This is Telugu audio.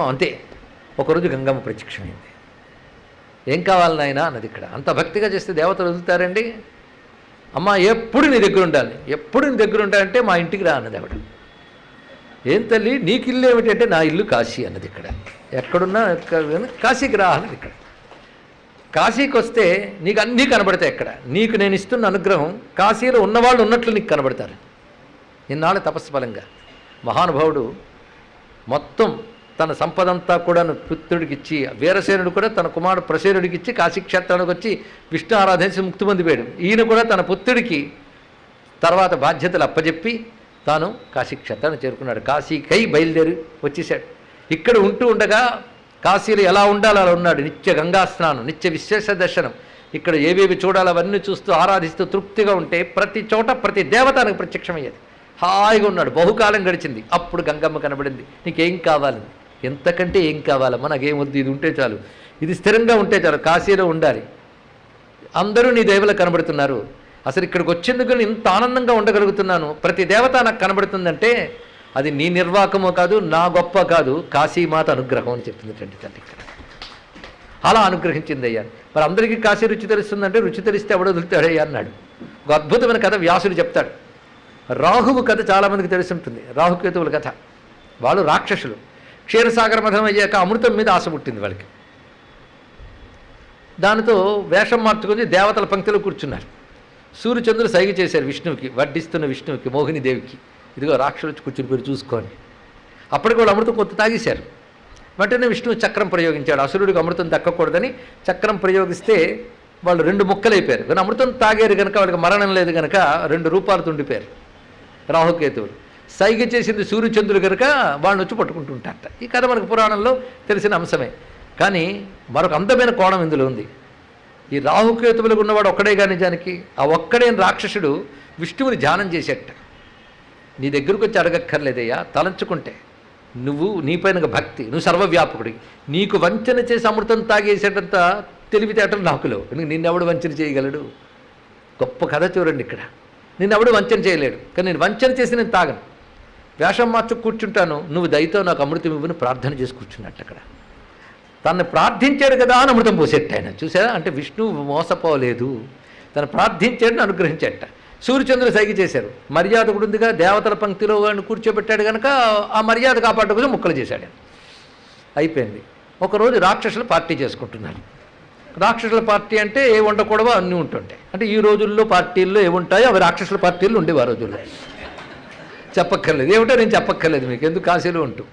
అంతే. ఒకరోజు గంగమ్మ ప్రత్యక్షమైంది. ఏం కావాలి నాయనా అన్నది. ఇక్కడ అంత భక్తిగా చేస్తే దేవతలు వదులుతారండి. అమ్మ ఎప్పుడు నీ దగ్గర ఉండాలి, ఎప్పుడు నీ దగ్గర ఉండాలంటే మా ఇంటికి రా అన్నది ఆవిడ. ఏం తల్లి నీకు ఇల్లు ఏమిటంటే నా ఇల్లు కాశీ అన్నది. ఇక్కడ ఎక్కడున్నా కాశీకి రా అన్నది. ఇక్కడ కాశీకి వస్తే నీకు అన్నీ కనబడతాయి. ఎక్కడ నీకు నేను ఇస్తున్న అనుగ్రహం కాశీలో ఉన్నవాళ్ళు ఉన్నట్లు నీకు కనబడతారు. ఇన్నాళ్ళ తపస్సు ఫలంగా మహానుభావుడు మొత్తం తన సంపదంతా కూడా పుత్రుడికి ఇచ్చి, వీరసేనుడు కూడా తన కుమారుడు ప్రసేనుడికి ఇచ్చి కాశీక్షేత్రానికి వచ్చి విష్ణు ఆరాధించి ముక్తి పొందిపోయాడు. ఈయన కూడా తన పుత్రుడికి తర్వాత బాధ్యతలు అప్పచెప్పి తాను కాశీక్షేత్రాన్ని చేరుకున్నాడు. కాశీకై బయలుదేరి వచ్చేసాడు. ఇక్కడ ఉంటూ ఉండగా కాశీలో ఎలా ఉండాలో అలా ఉన్నాడు. నిత్య గంగా స్నానం, నిత్య విశేష దర్శనం, ఇక్కడ ఏవేవి చూడాలో అవన్నీ చూస్తూ ఆరాధిస్తూ తృప్తిగా ఉంటే ప్రతి చోట ప్రతి దేవతానికి ప్రత్యక్షమయ్యేది. హాయిగా ఉన్నాడు. బహుకాలం గడిచింది. అప్పుడు గంగమ్మ కనబడింది. నీకేం కావాలి, ఎంతకంటే ఏం కావాలమ్మా, నాకేం వద్దు, ఇది ఉంటే చాలు, ఇది స్థిరంగా ఉంటే చాలు, కాశీలో ఉండాలి, అందరూ నీ దేవతలు కనబడుతున్నారు, అసలు ఇక్కడికి వచ్చేందుకు ఇంత ఆనందంగా ఉండగలుగుతున్నాను, ప్రతి దేవత నాకు కనబడుతుందంటే అది నీ నిర్వాకమో కాదు, నా గొప్ప కాదు, కాశీమాత అనుగ్రహం అని చెప్తుంది తల్లి. ఇక్కడ అలా అనుగ్రహించింది అయ్యా. మరి అందరికీ కాశీ రుచి తెలుస్తుందంటే రుచి తెలిస్తే ఎవడో వదులుతాడయ్యా అన్నాడు. ఒక అద్భుతమైన కథ వ్యాసుడు చెప్తాడు. రాహువు కథ చాలామందికి తెలిసి ఉంటుంది. రాహుకేతువుల కథ. వాళ్ళు రాక్షసులు. క్షీరసాగర మథనం అయ్యాక అమృతం మీద ఆశ పుట్టింది వాళ్ళకి. దానితో వేషం మార్చుకొని దేవతల పంక్తిలో కూర్చున్నారు. సూర్యచంద్రులు సైగ చేశారు విష్ణువుకి, వడ్డిస్తున్న విష్ణువుకి, మోహినీదేవికి, ఇదిగో రాక్షసులు వచ్చి కూర్చుని పేరు చూసుకోండి. అప్పటికి వాళ్ళు అమృతం కొత్త తాగేశారు. వెంటనే విష్ణువు చక్రం ప్రయోగించాడు. అసురుడికి అమృతం దక్కకూడదని చక్రం ప్రయోగిస్తే వాళ్ళు 2 ముక్కలైపోయారు. కానీ అమృతం తాగారు కనుక వాళ్ళకి మరణం లేదు కనుక 2 రూపాలు తుండిపోయారు రాహుకేతువులు. సైగ చేసింది సూర్యచంద్రుడు కనుక వాళ్ళని వచ్చి పట్టుకుంటుంటారట. ఈ కథ మనకు పురాణంలో తెలిసిన అంశమే. కానీ మరొక అందమైన కోణం ఇందులో ఉంది. ఈ రాహుకేతువులకు ఉన్నవాడు ఒక్కడే కానీ నిజానికి ఆ ఒక్కడే రాక్షసుడు విష్ణువుని ధ్యానం చేసేట. నీ దగ్గరకు వచ్చి అడగక్కర్లేదయ్యా, తలంచుకుంటే నువ్వు నీపైన భక్తి, నువ్వు సర్వవ్యాపకుడి, నీకు వంచన చేసి అమృతం తాగేసేటంత తెలివితేటలు నాకులో, నిన్నెవడు వంచన చేయగలడు? గొప్ప కథ చూడండి. ఇక్కడ నిన్నెవడు వంచన చేయలేడు. కానీ నేను వంచన చేసి నేను తాగను, వేషం మార్చు కూర్చుంటాను, నువ్వు దయతో నాకు అమృతం ఇవ్వని ప్రార్థన చేసి కూర్చున్నట్టు. అక్కడ తను ప్రార్థించాడు కదా అని అమృతం పోసేట ఆయన. చూసారా, అంటే విష్ణువు మోసపోలేదు, తను ప్రార్థించాడని అనుగ్రహించేట. సూర్యచంద్రులు సైగ చేశారు. మర్యాద కూడా ఉందిగా, దేవతల పంక్తిలో వాడిని కూర్చోబెట్టాడు కనుక ఆ మర్యాద కాపాడడం కోసం ముక్కలు చేశాడు. అయిపోయింది. ఒకరోజు రాక్షసులు పార్టీ చేసుకుంటున్నారు. రాక్షసుల పార్టీ అంటే ఏ ఉండకూడవో అన్నీ ఉంటుంటాయి. అంటే ఈ రోజుల్లో పార్టీల్లో ఏముంటాయో అవి రాక్షసుల పార్టీల్లో ఉండేవి ఆ రోజుల్లో. చెప్పక్కర్లేదు, ఏమిటో నేను చెప్పక్కర్లేదు మీకు, ఎందుకు కాశీలో ఉంటూ.